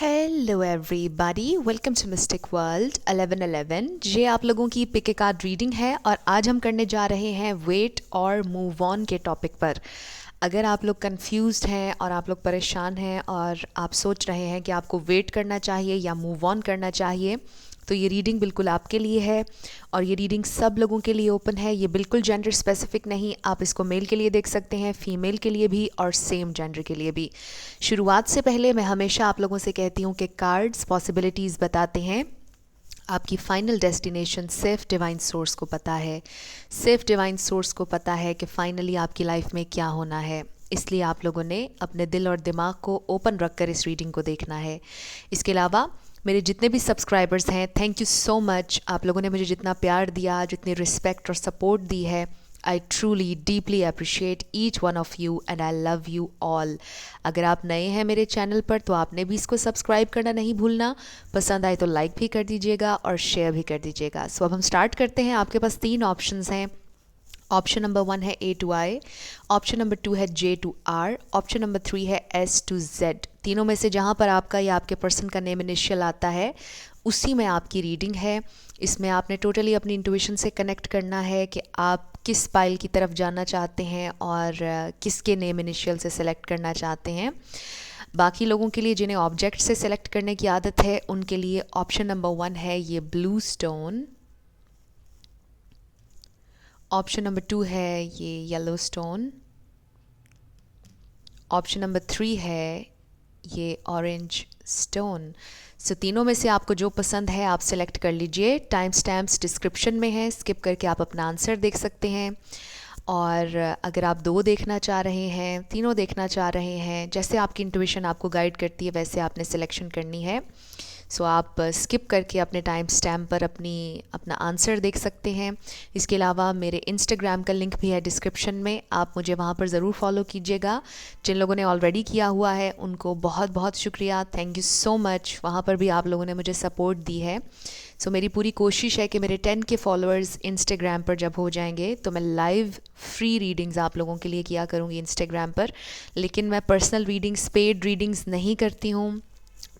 Hello everybody, welcome to mystic world 1111। ये आप लोगों की पिक ए कार्ड रीडिंग है और आज हम करने जा रहे हैं वेट और मूव ऑन के टॉपिक पर। अगर आप लोग कंफ्यूज्ड हैं और आप लोग परेशान हैं और आप सोच रहे हैं कि आपको वेट करना चाहिए या मूव ऑन करना चाहिए, तो ये रीडिंग बिल्कुल आपके लिए है। और ये रीडिंग सब लोगों के लिए ओपन है। ये बिल्कुल जेंडर स्पेसिफिक नहीं, आप इसको मेल के लिए देख सकते हैं, फीमेल के लिए भी और सेम जेंडर के लिए भी। शुरुआत से पहले मैं हमेशा आप लोगों से कहती हूँ कि कार्ड्स पॉसिबिलिटीज़ बताते हैं, आपकी फाइनल डेस्टिनेशन सिर्फ डिवाइन सोर्स को पता है। सिर्फ डिवाइन सोर्स को पता है कि फाइनली आपकी लाइफ में क्या होना है। इसलिए आप लोगों ने अपने दिल और दिमाग को ओपन रखकर इस रीडिंग को देखना है। इसके अलावा मेरे जितने भी सब्सक्राइबर्स हैं, थैंक यू सो मच। आप लोगों ने मुझे जितना प्यार दिया, जितनी रिस्पेक्ट और सपोर्ट दी है, I truly deeply appreciate each one of you and I love you all. अगर आप नए हैं मेरे चैनल पर तो आपने भी इसको सब्सक्राइब करना नहीं भूलना। पसंद आए तो लाइक भी कर दीजिएगा और शेयर भी कर दीजिएगा। सो अब हम स्टार्ट करते हैं। आपके पास 3 ऑप्शंस हैं। ऑप्शन नंबर 1 है A to I, option number 2 है J to R, option number 3 है S to Z। तीनों में से जहाँ पर आपका या आपके पर्सन का नेम इनिशियल आता है उसी में आपकी रीडिंग है। इसमें आपने टोटली अपनी इंट्यूशन से कनेक्ट करना है कि आप किस पाइल की तरफ जाना चाहते हैं और किसके नेम इनिशियल से सिलेक्ट करना चाहते हैं। बाकी लोगों के लिए जिन्हें ऑब्जेक्ट से सिलेक्ट करने की आदत है उनके लिए ऑप्शन नंबर 1 है ये ब्लू स्टोन, ऑप्शन नंबर 2 है ये येलो स्टोन, ऑप्शन नंबर 3 है ये ऑरेंज स्टोन। सो तीनों में से आपको जो पसंद है आप सिलेक्ट कर लीजिए। टाइम स्टैम्प्स डिस्क्रिप्शन में है, स्किप करके आप अपना आंसर देख सकते हैं। और अगर आप 2 देखना चाह रहे हैं, तीनों देखना चाह रहे हैं, जैसे आपकी इंट्यूशन आपको गाइड करती है वैसे आपने सिलेक्शन करनी है। सो आप स्किप करके अपने टाइम स्टैम्प पर अपना आंसर देख सकते हैं। इसके अलावा मेरे इंस्टाग्राम का लिंक भी है डिस्क्रिप्शन में, आप मुझे वहाँ पर ज़रूर फॉलो कीजिएगा। जिन लोगों ने ऑलरेडी किया हुआ है उनको बहुत बहुत शुक्रिया, थैंक यू सो मच। वहाँ पर भी आप लोगों ने मुझे सपोर्ट दी है। सो मेरी पूरी कोशिश है कि मेरे 10 के फॉलोअर्स इंस्टाग्राम पर जब हो जाएंगे तो मैं लाइव फ्री रीडिंग्स आप लोगों के लिए किया करूँगी इंस्टाग्राम पर। लेकिन मैं पर्सनल रीडिंग्स, पेड रीडिंग्स नहीं करती हूँ,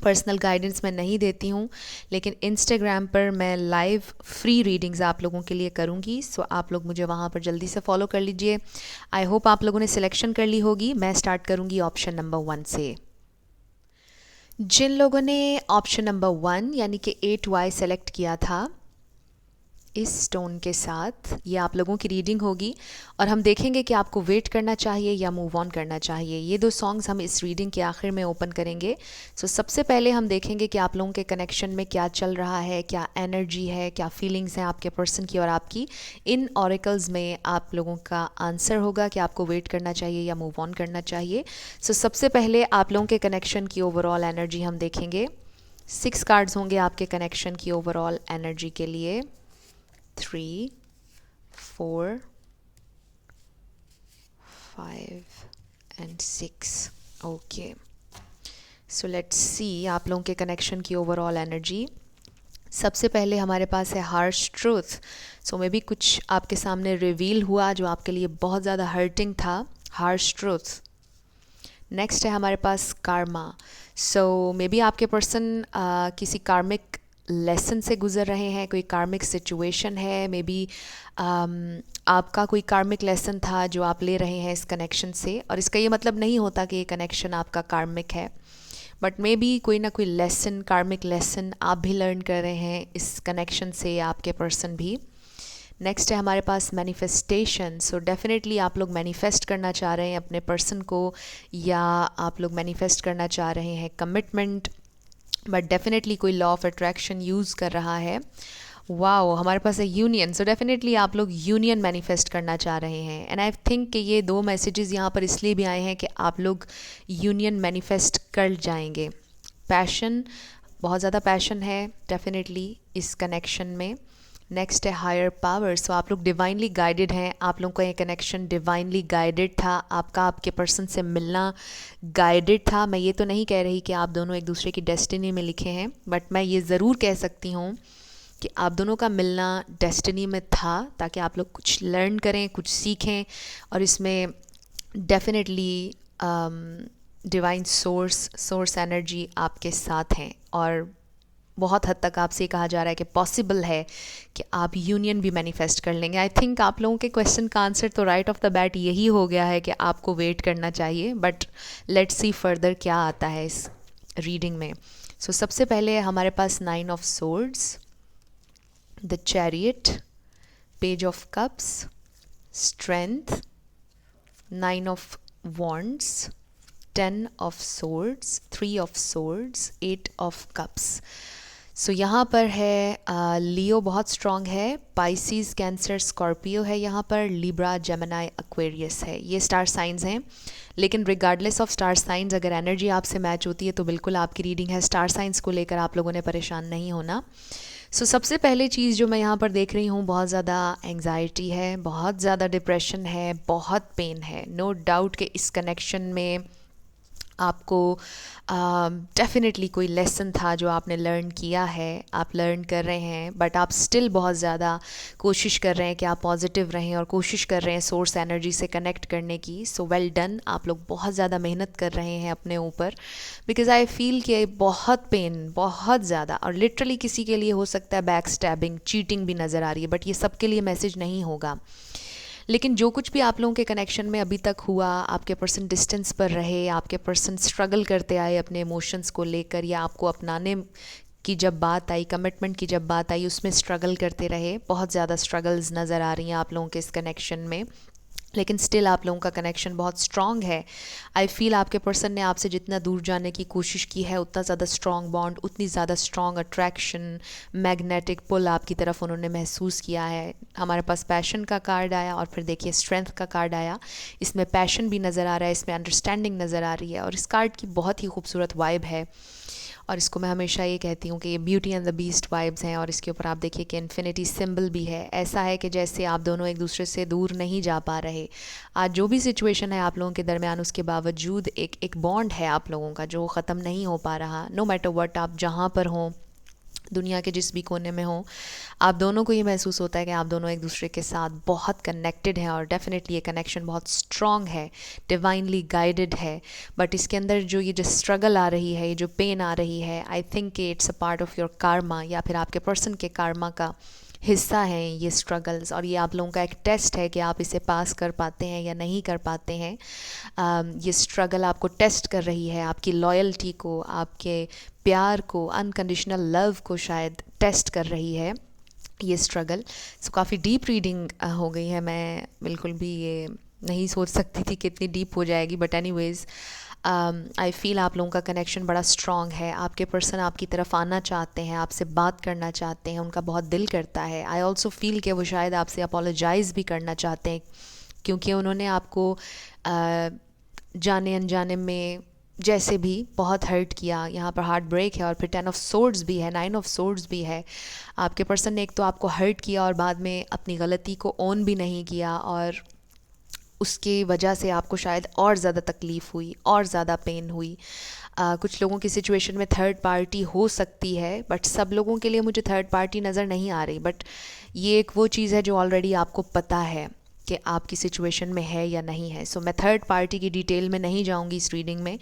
पर्सनल गाइडेंस मैं नहीं देती हूँ, लेकिन इंस्टाग्राम पर मैं लाइव फ्री रीडिंग्स आप लोगों के लिए करूँगी। सो आप लोग मुझे वहाँ पर जल्दी से फॉलो कर लीजिए। आई होप आप लोगों ने सिलेक्शन कर ली होगी। मैं स्टार्ट करूँगी ऑप्शन नंबर 1 से। जिन लोगों ने ऑप्शन नंबर 1 यानी कि A to I सेलेक्ट किया था, इस स्टोन के साथ ये आप लोगों की रीडिंग होगी और हम देखेंगे कि आपको वेट करना चाहिए या मूव ऑन करना चाहिए। ये 2 सॉन्ग्स हम इस रीडिंग के आखिर में ओपन करेंगे। सो सबसे पहले हम देखेंगे कि आप लोगों के कनेक्शन में क्या चल रहा है, क्या एनर्जी है, क्या फीलिंग्स हैं आपके पर्सन की और आपकी। इन ऑरेकल्स में आप लोगों का आंसर होगा कि आपको वेट करना चाहिए या मूव ऑन करना चाहिए। सो सबसे पहले आप लोगों के कनेक्शन की ओवरऑल एनर्जी हम देखेंगे। 6 कार्ड्स होंगे आपके कनेक्शन की ओवरऑल एनर्जी के लिए। 3, 4, 5 and 6। Okay, so let's see आप लोगों के कनेक्शन की ओवरऑल एनर्जी। सबसे पहले हमारे पास है harsh truth. So may be कुछ आपके सामने रिवील हुआ जो आपके लिए बहुत ज़्यादा हर्टिंग था, हार्श ट्रूथ। नेक्स्ट है हमारे पास कार्मा। सो मे बी आपके पर्सन किसी कार्मिक लेसन से गुज़र रहे हैं, कोई कार्मिक सिचुएशन है। मे बी आपका कोई कार्मिक लेसन था जो आप ले रहे हैं इस कनेक्शन से। और इसका ये मतलब नहीं होता कि ये कनेक्शन आपका कार्मिक है, बट मे बी कोई ना कोई लेसन, कार्मिक लेसन आप भी लर्न कर रहे हैं इस कनेक्शन से, आपके पर्सन भी। नेक्स्ट है हमारे पास मैनिफेस्टेशन। सो डेफिनेटली आप लोग मैनिफेस्ट करना चाह रहे हैं अपने पर्सन को, या आप लोग मैनिफेस्ट करना चाह रहे हैं कमिटमेंट, बट डेफिनेटली कोई लॉ ऑफ अट्रैक्शन यूज़ कर रहा है। वाओ, हमारे पास है यूनियन। सो डेफिनेटली आप लोग यूनियन मैनिफेस्ट करना चाह रहे हैं। एंड आई थिंक कि ये 2 मैसेजेस यहाँ पर इसलिए भी आए हैं कि आप लोग यूनियन मैनिफेस्ट कर जाएंगे। पैशन, बहुत ज़्यादा पैशन है डेफिनेटली इस कनेक्शन में। नेक्स्ट है हायर पावर। सो आप लोग डिवाइनली गाइडेड हैं, आप लोगों का ये कनेक्शन डिवाइनली गाइडेड था, आपका आपके पर्सन से मिलना गाइडेड था। मैं ये तो नहीं कह रही कि आप दोनों एक दूसरे की डेस्टिनी में लिखे हैं, बट मैं ये ज़रूर कह सकती हूँ कि आप दोनों का मिलना डेस्टिनी में था, ताकि आप लोग कुछ लर्न करें, कुछ सीखें। और इसमें डेफिनेटली डिवाइन सोर्स एनर्जी आपके साथ हैं और बहुत हद तक आपसे कहा जा रहा है कि पॉसिबल है कि आप यूनियन भी मैनिफेस्ट कर लेंगे। आई थिंक आप लोगों के क्वेश्चन का आंसर तो राइट ऑफ द बैट यही हो गया है कि आपको वेट करना चाहिए, बट लेट्स सी फर्दर क्या आता है इस रीडिंग में। सो सबसे पहले हमारे पास 9 of swords, the chariot, page of cups, strength, 9 of wands, 10 of swords, 3 of swords, 8 of cups. So यहाँ पर है लियो बहुत स्ट्रॉन्ग है, पाइसिस, कैंसर, स्कॉर्पियो है, यहाँ पर लिब्रा, जेमिनी, एक्वेरियस है। ये स्टार साइंस हैं, लेकिन रिगार्डलेस ऑफ स्टार साइंस अगर एनर्जी आपसे मैच होती है तो बिल्कुल आपकी रीडिंग है। स्टार साइंस को लेकर आप लोगों ने परेशान नहीं होना। सबसे पहले चीज़ जो मैं यहाँ पर देख रही हूँ, बहुत ज़्यादा एंग्जाइटी है, बहुत ज़्यादा डिप्रेशन है, बहुत पेन है। नो डाउट कि इस कनेक्शन में आपको डेफिनेटली कोई लेसन था जो आपने लर्न किया है, आप लर्न कर रहे हैं, बट आप स्टिल बहुत ज़्यादा कोशिश कर रहे हैं कि आप पॉजिटिव रहें और कोशिश कर रहे हैं सोर्स एनर्जी से कनेक्ट करने की। सो वेल डन, आप लोग बहुत ज़्यादा मेहनत कर रहे हैं अपने ऊपर, बिकॉज आई फील कि बहुत पेन, बहुत ज़्यादा, और लिटरली किसी के लिए हो सकता है बैक स्टैबिंग, चीटिंग भी नज़र आ रही है, बट ये सबके लिए मैसेज नहीं होगा। लेकिन जो कुछ भी आप लोगों के कनेक्शन में अभी तक हुआ, आपके पर्सन डिस्टेंस पर रहे, आपके पर्सन स्ट्रगल करते आए अपने इमोशंस को लेकर, या आपको अपनाने की जब बात आई, कमिटमेंट की जब बात आई, उसमें स्ट्रगल करते रहे। बहुत ज़्यादा स्ट्रगल्स नज़र आ रही हैं आप लोगों के इस कनेक्शन में, लेकिन स्टिल आप लोगों का कनेक्शन बहुत स्ट्रॉन्ग है। आई फील आपके पर्सन ने आपसे जितना दूर जाने की कोशिश की है, उतना ज़्यादा स्ट्रॉन्ग बॉन्ड, उतनी ज़्यादा स्ट्रॉन्ग अट्रैक्शन, मैग्नेटिक पुल आपकी तरफ उन्होंने महसूस किया है। हमारे पास पैशन का कार्ड आया और फिर देखिए स्ट्रेंथ का कार्ड आया। इसमें पैशन भी नज़र आ रहा है, इसमें अंडरस्टैंडिंग नज़र आ रही है, और इस कार्ड की बहुत ही खूबसूरत वाइब है। और इसको मैं हमेशा ये कहती हूँ कि ये beauty and the beast vibes हैं। और इसके ऊपर आप देखिए कि इन्फिनिटी सिंबल भी है। ऐसा है कि जैसे आप दोनों एक दूसरे से दूर नहीं जा पा रहे। आज जो भी सिचुएशन है आप लोगों के दरमियान, उसके बावजूद एक बॉन्ड है आप लोगों का जो ख़त्म नहीं हो पा रहा। नो मैटर व्हाट, आप जहाँ पर हों, दुनिया के जिस भी कोने में हो, आप दोनों को ये महसूस होता है कि आप दोनों एक दूसरे के साथ बहुत कनेक्टेड हैं, और डेफिनेटली ये कनेक्शन बहुत स्ट्रॉन्ग है, डिवाइनली गाइडेड है। बट इसके अंदर जो स्ट्रगल आ रही है, ये जो पेन आ रही है, I think it's a part of your Karma, या फिर आपके पर्सन के कार्मा का हिस्सा हैं ये स्ट्रगल्स। और ये आप लोगों का एक टेस्ट है कि आप इसे पास कर पाते हैं या नहीं कर पाते हैं। ये स्ट्रगल आपको टेस्ट कर रही है, आपकी लॉयल्टी को, आपके प्यार को, अनकंडीशनल लव को शायद टेस्ट कर रही है ये स्ट्रगल। काफ़ी डीप रीडिंग हो गई है। मैं बिल्कुल भी ये नहीं सोच सकती थी कि इतनी डीप हो जाएगी, बट एनीवेज़ आई फील आप लोगों का कनेक्शन बड़ा स्ट्रॉन्ग है। आपके पर्सन आपकी तरफ आना चाहते हैं, आपसे बात करना चाहते हैं, उनका बहुत दिल करता है। आई ऑल्सो फील कि वो शायद आपसे अपोलोजाइज़ भी करना चाहते हैं, क्योंकि उन्होंने आपको जाने अनजाने में जैसे भी बहुत हर्ट किया। यहाँ पर हार्ट ब्रेक है, और फिर 10 ऑफ सोर्ड्स भी है, 9 ऑफ सोर्ड्स भी है। आपके पर्सन ने एक तो आपको हर्ट किया और बाद में अपनी गलती को ओन भी नहीं किया, और उसकी वजह से आपको शायद और ज़्यादा तकलीफ़ हुई, और ज़्यादा पेन हुई। कुछ लोगों की सिचुएशन में थर्ड पार्टी हो सकती है, बट सब लोगों के लिए मुझे थर्ड पार्टी नज़र नहीं आ रही। बट ये एक वो चीज़ है जो ऑलरेडी आपको पता है कि आपकी सिचुएशन में है या नहीं है। सो मैं थर्ड पार्टी की डिटेल में नहीं जाऊंगी इस रीडिंग में,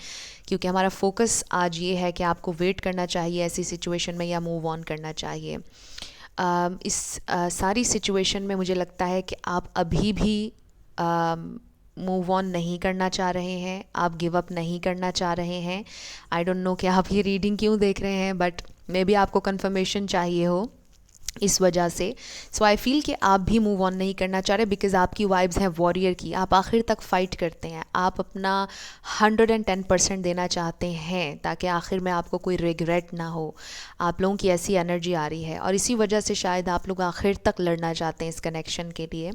क्योंकि हमारा फोकस आज ये है कि आपको वेट करना चाहिए ऐसी सिचुएशन में, या मूव ऑन करना चाहिए। इस सारी सिचुएशन में मुझे लगता है कि आप अभी भी मूव ऑन नहीं करना चाह रहे हैं, आप गिव अप नहीं करना चाह रहे हैं। आई डोंट नो कि आप ये रीडिंग क्यों देख रहे हैं, बट मे बी आपको कंफर्मेशन चाहिए हो इस वजह से। सो आई फील कि आप भी मूव ऑन नहीं करना चाह रहे, बिकॉज आपकी वाइब्स हैं वॉरियर की। आप आखिर तक फाइट करते हैं, आप अपना 110% देना चाहते हैं, ताकि आखिर में आपको कोई रिग्रेट ना हो। आप लोगों की ऐसी एनर्जी आ रही है, और इसी वजह से शायद आप लोग आखिर तक लड़ना चाहते हैं इस कनेक्शन के लिए।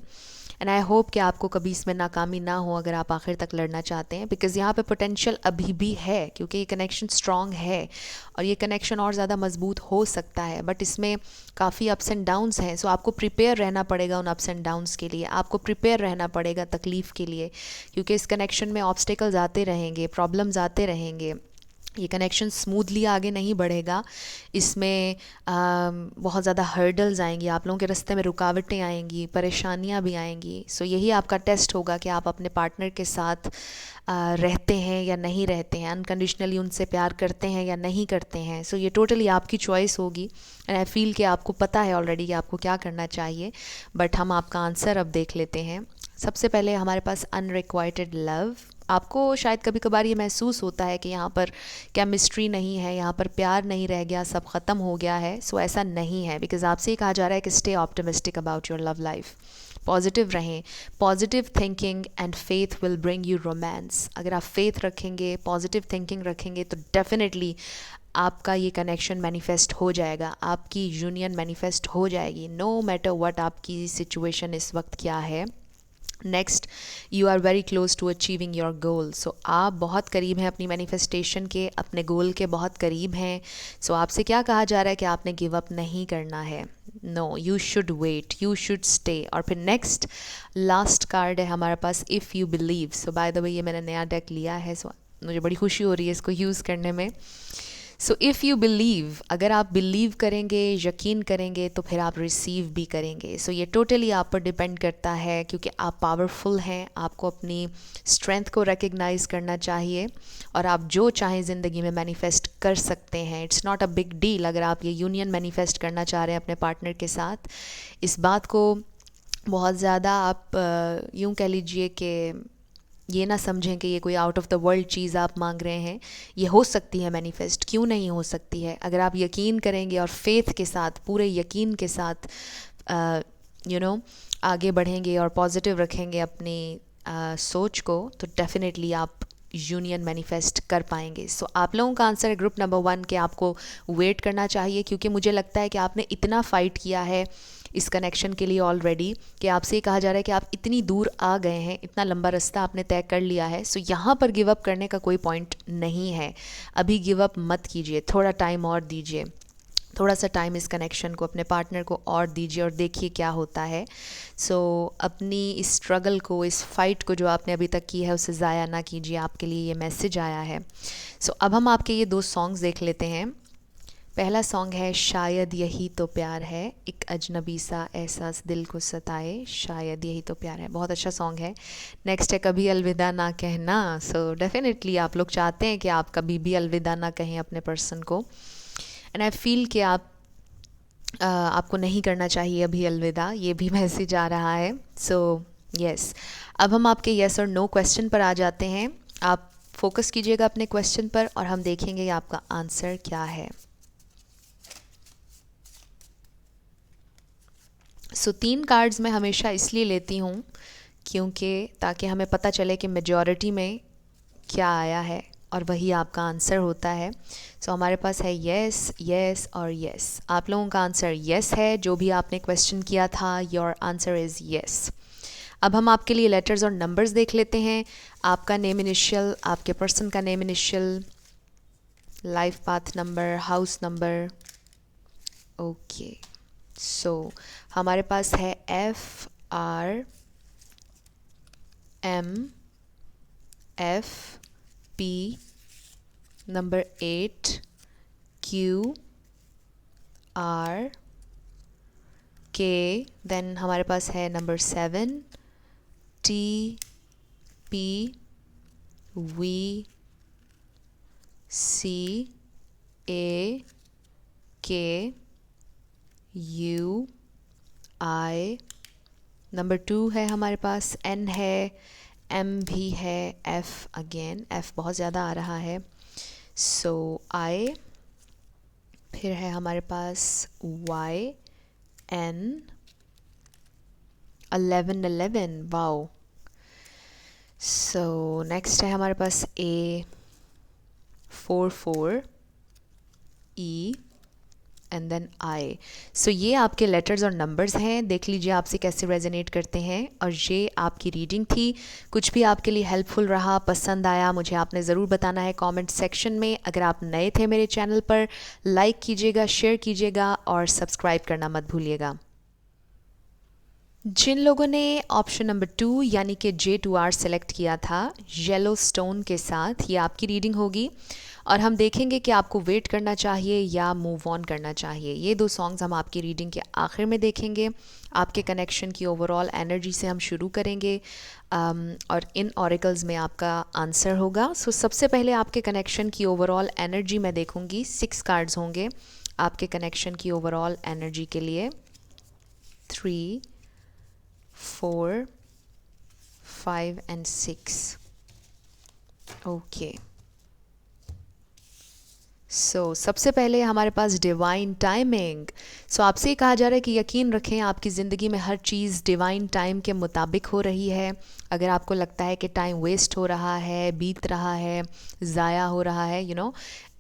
एंड आई होप कि आपको कभी इसमें नाकामी ना हो अगर आप आखिर तक लड़ना चाहते हैं, बिकॉज़ यहाँ पे पोटेंशियल अभी भी है, क्योंकि ये कनेक्शन स्ट्रॉन्ग है, और ये कनेक्शन और ज़्यादा मजबूत हो सकता है। बट इसमें काफ़ी अप्स एंड डाउन्स हैं। सो आपको प्रिपेयर रहना पड़ेगा उन अप्स एंड डाउन्स के लिए, आपको प्रिपेयर रहना पड़ेगा तकलीफ़ के लिए, क्योंकि इस कनेक्शन में ऑब्स्टिकल्स आते रहेंगे, प्रॉब्लम्स आते रहेंगे, ये कनेक्शन स्मूथली आगे नहीं बढ़ेगा, इसमें बहुत ज़्यादा हर्डल्स आएंगी, आप लोगों के रास्ते में रुकावटें आएंगी, परेशानियां भी आएंगी। सो यही आपका टेस्ट होगा कि आप अपने पार्टनर के साथ रहते हैं या नहीं रहते हैं, अनकंडीशनली उनसे प्यार करते हैं या नहीं करते हैं। सो ये टोटली आपकी चॉइस होगी एंड आई फील कि आपको पता है ऑलरेडी कि आपको क्या करना चाहिए। बट हम आपका आंसर अब देख लेते हैं। सबसे पहले हमारे पास अनरिक्वाइटेड लव। आपको शायद कभी कभार ये महसूस होता है कि यहाँ पर केमिस्ट्री नहीं है, यहाँ पर प्यार नहीं रह गया, सब ख़त्म हो गया है। सो ऐसा नहीं है, बिकॉज आपसे ये कहा जा रहा है कि stay optimistic about your love life, positive रहें। Positive thinking and faith will bring you romance. अगर आप फेथ रखेंगे, पॉजिटिव थिंकिंग रखेंगे, तो डेफिनेटली आपका ये कनेक्शन मैनिफेस्ट हो जाएगा, आपकी यूनियन मैनिफेस्ट हो जाएगी, नो मैटर व्हाट आपकी सिचुएशन इस वक्त क्या है। Next, you are very close to achieving your goal. So आप बहुत करीब हैं अपनी मैनिफेस्टेशन के, अपने गोल के बहुत करीब हैं। सो आपसे क्या कहा जा रहा है कि आपने गिव अप नहीं करना है, no, you should wait, you should stay. और फिर नेक्स्ट लास्ट कार्ड है हमारे पास, if you believe. So by the way ये मैंने नया डेक लिया है, सो मुझे बड़ी खुशी हो रही है इसको यूज़ करने में। सो इफ़ यू बिलीव, अगर आप बिलीव करेंगे, यकीन करेंगे, तो फिर आप रिसीव भी करेंगे। सो ये टोटली आप पर डिपेंड करता है, क्योंकि आप पावरफुल हैं, आपको अपनी स्ट्रेंथ को रिकग्नाइज़ करना चाहिए और आप जो चाहें ज़िंदगी में मैनिफेस्ट कर सकते हैं। It's not a big deal अगर आप ये यूनियन मैनिफेस्ट करना चाह रहे हैं अपने पार्टनर के साथ। इस बात को बहुत ज़्यादा आप यूँ कह लीजिए कि ये ना समझें कि ये कोई आउट ऑफ द वर्ल्ड चीज़ आप मांग रहे हैं। ये हो सकती है मैनिफेस्ट, क्यों नहीं हो सकती है, अगर आप यकीन करेंगे और फेथ के साथ, पूरे यकीन के साथ आगे बढ़ेंगे और पॉजिटिव रखेंगे अपनी सोच को, तो डेफिनेटली आप यूनियन मैनिफेस्ट कर पाएंगे। सो आप लोगों का आंसर है ग्रुप नंबर 1 के आपको वेट करना चाहिए, क्योंकि मुझे लगता है कि आपने इतना फ़ाइट किया है इस कनेक्शन के लिए ऑलरेडी कि आपसे कहा जा रहा है कि आप इतनी दूर आ गए हैं, इतना लंबा रास्ता आपने तय कर लिया है। सो यहाँ पर गिव अप करने का कोई पॉइंट नहीं है, अभी गिव अप मत कीजिए, थोड़ा टाइम और दीजिए, थोड़ा सा टाइम इस कनेक्शन को, अपने पार्टनर को और दीजिए और देखिए क्या होता है। सो अपनी इस स्ट्रगल को, इस फाइट को जो आपने अभी तक की है, उसे ज़ाया ना कीजिए, आपके लिए ये मैसेज आया है। सो अब हम आपके ये 2 सॉन्ग्स देख लेते हैं। पहला सॉन्ग है शायद यही तो प्यार है, एक अजनबी सा एहसास दिल को सताए, शायद यही तो प्यार है, बहुत अच्छा सॉन्ग है। नेक्स्ट है कभी अलविदा ना कहना। सो डेफिनेटली आप लोग चाहते हैं कि आप कभी भी अलविदा ना कहें अपने पर्सन को, एंड आई फील कि आपको नहीं करना चाहिए अभी अलविदा, ये भी मैसेज आ रहा है। सो यस, अब हम आपके येस और नो क्वेश्चन पर आ जाते हैं। आप फोकस कीजिएगा अपने क्वेश्चन पर और हम देखेंगे कि आपका आंसर क्या है। सो 3 कार्ड्स मैं हमेशा इसलिए लेती हूँ क्योंकि ताकि हमें पता चले कि मेजॉरिटी में क्या आया है और वही आपका आंसर होता है। सो हमारे पास है येस, येस और येस। आप लोगों का आंसर येस है, जो भी आपने क्वेश्चन किया था, योर आंसर इज़ येस। अब हम आपके लिए लेटर्स और नंबर्स देख लेते हैं। आपका नेम इनिशियल, आपके पर्सन का name initial, life path number, house number. Okay, so हमारे पास है FRMFP नंबर 8 QRK, देन हमारे पास है नंबर 7 TPVCAKUI, नंबर 2 है हमारे पास, N है, M भी है, F अगेन, F बहुत ज़्यादा आ रहा है, सो I, फिर है हमारे पास YN 1111, वाओ। सो नेक्स्ट है हमारे पास A44E एंड देन आई। सो ये आपके लेटर्स और नंबर्स हैं, देख लीजिए आपसे कैसे रेजोनेट करते हैं। और ये आपकी रीडिंग थी। कुछ भी आपके लिए हेल्पफुल रहा, पसंद आया, मुझे आपने ज़रूर बताना है कमेंट सेक्शन में। अगर आप नए थे मेरे चैनल पर, लाइक कीजिएगा, शेयर कीजिएगा और सब्सक्राइब करना मत भूलिएगा। जिन लोगों ने ऑप्शन नंबर 2 यानी कि J2R सेलेक्ट किया था येलो स्टोन के साथ, ये आपकी रीडिंग होगी। और हम देखेंगे कि आपको वेट करना चाहिए या मूव ऑन करना चाहिए। ये 2 सॉन्ग्स हम आपकी रीडिंग के आखिर में देखेंगे। आपके कनेक्शन की ओवरऑल एनर्जी से हम शुरू करेंगे और इन ऑरेकल्स में आपका आंसर होगा। सो सबसे पहले आपके कनेक्शन की ओवरऑल एनर्जी मैं देखूंगी। 6 कार्ड्स होंगे आपके कनेक्शन की ओवरऑल एनर्जी के लिए। 3, 4, 5 एंड 6। ओके, सबसे पहले हमारे पास डिवाइन टाइमिंग। आपसे कहा जा रहा है कि यकीन रखें आपकी ज़िंदगी में हर चीज़ डिवाइन टाइम के मुताबिक हो रही है। अगर आपको लगता है कि टाइम वेस्ट हो रहा है, बीत रहा है, ज़ाया हो रहा है,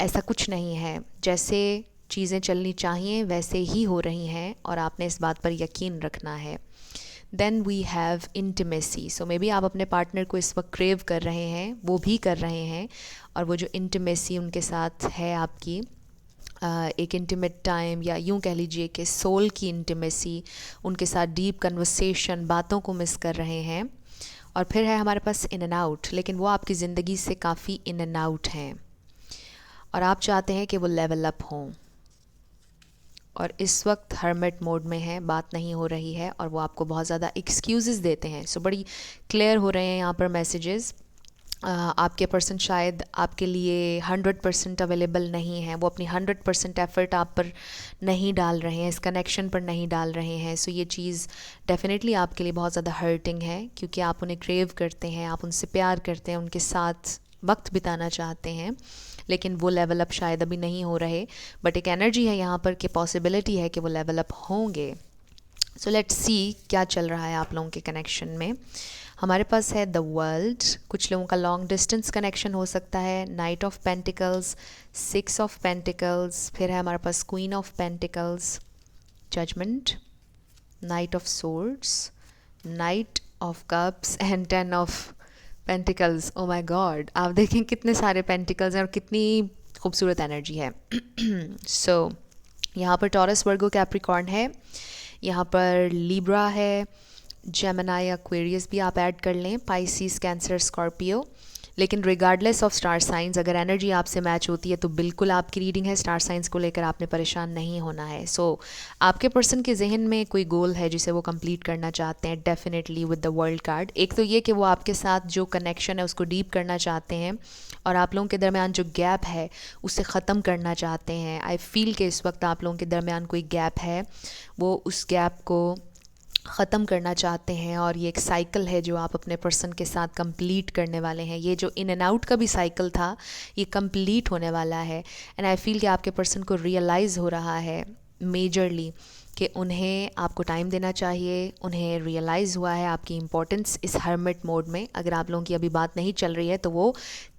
ऐसा कुछ नहीं है। जैसे चीज़ें चलनी चाहिए वैसे ही हो रही हैं और आपने इस बात पर यकीन रखना है। Then we have intimacy. Maybe आप अपने पार्टनर को इस वक्त क्रेव कर रहे हैं, वो भी कर रहे हैं, और वो जो इंटीमेसी उनके साथ है आपकी, एक इंटीमेट टाइम, या यूँ कह लीजिए कि सोल की इंटीमेसी, उनके साथ डीप कन्वर्सेशन, बातों को मिस कर रहे हैं। और फिर है हमारे पास इन एंड आउट, लेकिन वो आपकी ज़िंदगी से काफ़ी इन एंड आउट हैं और आप चाहते हैं कि वो लेवल अप हों, और इस वक्त हर्मिट मोड में है, बात नहीं हो रही है और वो आपको बहुत ज़्यादा एक्सक्यूज़ेस देते हैं। बड़ी क्लियर हो रहे हैं यहाँ पर मैसेजेस। आपके पर्सन शायद आपके लिए 100% अवेलेबल नहीं है, वो अपनी 100% एफ़र्ट आप पर नहीं डाल रहे हैं, इस कनेक्शन पर नहीं डाल रहे हैं। ये चीज़ डेफिनेटली आपके लिए बहुत ज़्यादा हर्टिंग है, क्योंकि आप उन्हें क्रेव करते हैं, आप उनसे प्यार करते हैं, उनके साथ वक्त बिताना चाहते हैं, लेकिन वो लेवल अप शायद अभी नहीं हो रहे। बट एक एनर्जी है यहाँ पर कि पॉसिबिलिटी है कि वो लेवल अप होंगे। लेट्स सी क्या चल रहा है आप लोगों के कनेक्शन में। हमारे पास है द वर्ल्ड, कुछ लोगों का लॉन्ग डिस्टेंस कनेक्शन हो सकता है। Knight of pentacles, 6 of pentacles, फिर है हमारे पास queen of pentacles, judgement, knight of swords, knight of cups and 10 of pentacles. Oh my god, आप देखें कितने सारे पेंटिकल्स हैं और कितनी खूबसूरत एनर्जी है। यहाँ पर टॉरस, वर्गो, कैप्रिकॉर्न है, यहाँ पर लिब्रा है, जेमिनी, एक्वेरियस भी आप ऐड कर लें, पाइसिस, कैंसर, स्कॉर्पियो। लेकिन रिगार्डलेस ऑफ स्टार साइंस, अगर एनर्जी आपसे मैच होती है तो बिल्कुल आपकी रीडिंग है। स्टार साइंस को लेकर आपने परेशान नहीं होना है। आपके पर्सन के जहन में कोई गोल है जिसे वो कंप्लीट करना चाहते हैं, definitely with the world card. एक तो ये कि वो आपके साथ जो कनेक्शन है उसको डीप करना चाहते हैं और आप लोगों के दरमियान जो गैप है उसे ख़त्म करना चाहते हैं। आई फील कि इस वक्त आप लोगों के दरमियान कोई गैप है, वो उस गैप को ख़त्म करना चाहते हैं और ये एक साइकिल है जो आप अपने पर्सन के साथ कंप्लीट करने वाले हैं। ये जो इन एंड आउट का भी साइकिल था ये कंप्लीट होने वाला है। एंड आई फील कि आपके पर्सन को रियलाइज़ हो रहा है मेजरली कि उन्हें आपको टाइम देना चाहिए। उन्हें रियलाइज़ हुआ है आपकी इम्पोर्टेंस इस हर्मिट मोड में। अगर आप लोगों की अभी बात नहीं चल रही है तो वो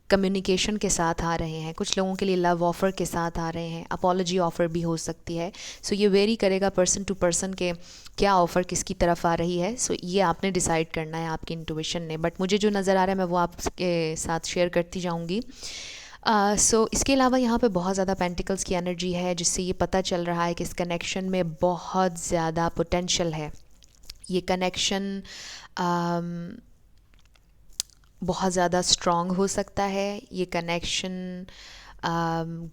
कम्युनिकेशन के साथ आ रहे हैं, कुछ लोगों के लिए लव ऑफ़र के साथ आ रहे हैं, अपॉलॉजी ऑफ़र भी हो सकती है। ये वेरी करेगा पर्सन टू पर्सन के क्या ऑफ़र किसकी तरफ आ रही है। ये आपने डिसाइड करना है आपकी इंट्यूशन ने। बट मुझे जो नज़र आ रहा है मैं वो आपके साथ शेयर करती जाऊँगी। इसके अलावा यहाँ पे बहुत ज़्यादा पेंटिकल्स की एनर्जी है, जिससे ये पता चल रहा है कि इस कनेक्शन में बहुत ज़्यादा पोटेंशियल है। ये कनेक्शन बहुत ज़्यादा स्ट्रॉन्ग हो सकता है, ये कनेक्शन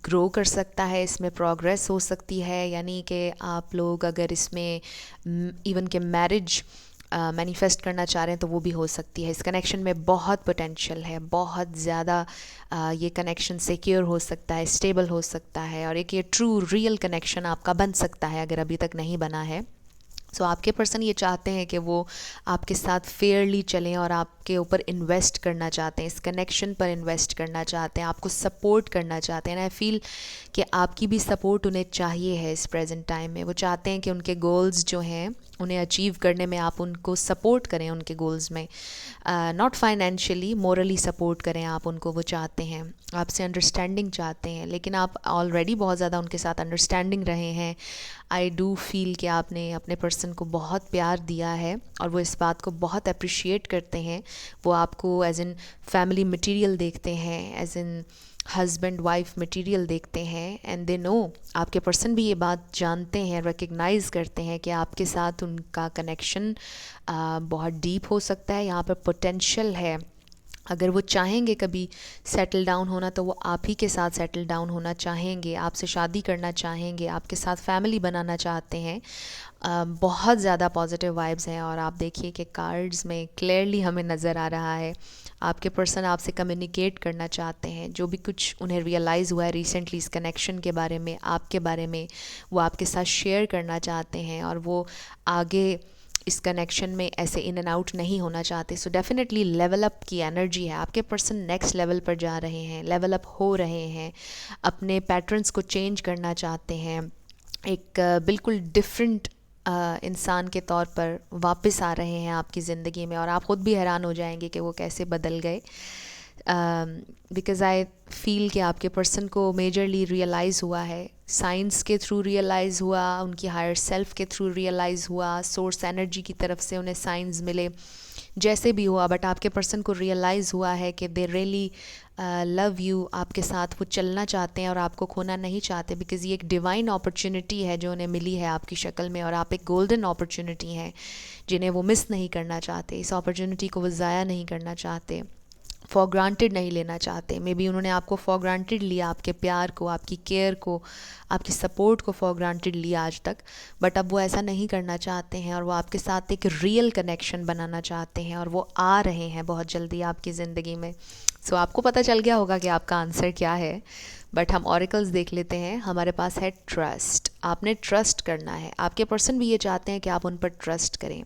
ग्रो कर सकता है, इसमें प्रोग्रेस हो सकती है। यानी कि आप लोग अगर इसमें इवन के मैरिज मैनिफेस्ट करना चाह रहे हैं तो वो भी हो सकती है। इस कनेक्शन में बहुत पोटेंशियल है, बहुत ज़्यादा ये कनेक्शन सिक्योर हो सकता है, स्टेबल हो सकता है और एक ये ट्रू रियल कनेक्शन आपका बन सकता है अगर अभी तक नहीं बना है। आपके पर्सन ये चाहते हैं कि वो आपके साथ फेयरली चलें और आपके ऊपर इन्वेस्ट करना चाहते हैं, इस कनेक्शन पर इन्वेस्ट करना चाहते हैं, आपको सपोर्ट करना चाहते हैं। आई फील कि आपकी भी सपोर्ट उन्हें चाहिए है इस प्रेजेंट टाइम में। वो चाहते हैं कि उनके गोल्स जो हैं उन्हें अचीव करने में आप उनको सपोर्ट करें, उनके गोल्स में नॉट फाइनेंशियली, मोरली सपोर्ट करें आप उनको। वो चाहते हैं आपसे अंडरस्टैंडिंग चाहते हैं, लेकिन आप ऑलरेडी बहुत ज़्यादा उनके साथ अंडरस्टैंडिंग रहे हैं। आई डू फील कि आपने अपने पर्सन को बहुत प्यार दिया है और वो इस बात को बहुत अप्रिशिएट करते हैं। वो आपको एज इन फैमिली मटेरियल देखते हैं, as in husband wife material देखते हैं। एंड दे नो, आपके पर्सन भी ये बात जानते हैं, रिकग्नाइज़ करते हैं कि आपके साथ उनका कनेक्शन बहुत डीप हो सकता है। यहाँ पर पोटेंशियल है अगर वो चाहेंगे कभी सेटल डाउन होना तो वो आप ही के साथ सेटल डाउन होना चाहेंगे, आपसे शादी करना चाहेंगे, आपके साथ फैमिली बनाना चाहते हैं। बहुत ज़्यादा पॉजिटिव वाइब्स हैं और आप देखिए कि कार्ड्स में क्लियरली हमें नज़र आ रहा है आपके पर्सन आपसे कम्युनिकेट करना चाहते हैं। जो भी कुछ उन्हें रियलाइज़ हुआ है रिसेंटली इस कनेक्शन के बारे में, आपके बारे में, वो आपके साथ शेयर करना चाहते हैं और वो आगे इस कनेक्शन में ऐसे इन एंड आउट नहीं होना चाहते। सो डेफिनेटली लेवल अप की एनर्जी है, आपके पर्सन नेक्स्ट लेवल पर जा रहे हैं, लेवल अप हो रहे हैं, अपने पैटर्न्स को चेंज करना चाहते हैं, एक बिल्कुल डिफरेंट इंसान के तौर पर वापस आ रहे हैं आपकी ज़िंदगी में। और आप ख़ुद भी हैरान हो जाएंगे कि वो कैसे बदल गए। बिकॉज़ आई फील कि आपके पर्सन को मेजरली रियलाइज़ हुआ है, साइंस के थ्रू रियलाइज़ हुआ, उनकी हायर सेल्फ के थ्रू रियलाइज़ हुआ, सोर्स एनर्जी की तरफ से उन्हें साइंस मिले, जैसे भी हुआ, बट आपके पर्सन को रियलाइज़ हुआ है कि दे रियली लव यू, आपके साथ वो चलना चाहते हैं और आपको खोना नहीं चाहते। बिकॉज़ ये एक डिवाइन अपॉर्चुनिटी है जो उन्हें मिली है आपकी शक्ल में, और आप एक गोल्डन अपॉर्चुनिटी हैं जिन्हें वो मिस नहीं करना चाहते। इस अपॉर्चुनिटी को वो ज़ाया नहीं करना चाहते, फॉर ग्रांटेड नहीं लेना चाहते। मे बी उन्होंने आपको फॉर ग्रांटेड लिया, आपके प्यार को, आपकी केयर को, आपकी सपोर्ट को फॉर ग्रांटेड लिया आज तक, बट अब वो ऐसा नहीं करना चाहते हैं और वो आपके साथ एक रियल कनेक्शन बनाना चाहते हैं और वो आ रहे हैं बहुत जल्दी आपकी ज़िंदगी में। सो आपको पता चल गया होगा कि आपका आंसर क्या है, बट हम ऑरिकल्स देख लेते हैं। हमारे पास है ट्रस्ट। आपने ट्रस्ट करना है, आपके पर्सन भी ये चाहते हैं कि आप उन पर ट्रस्ट करें।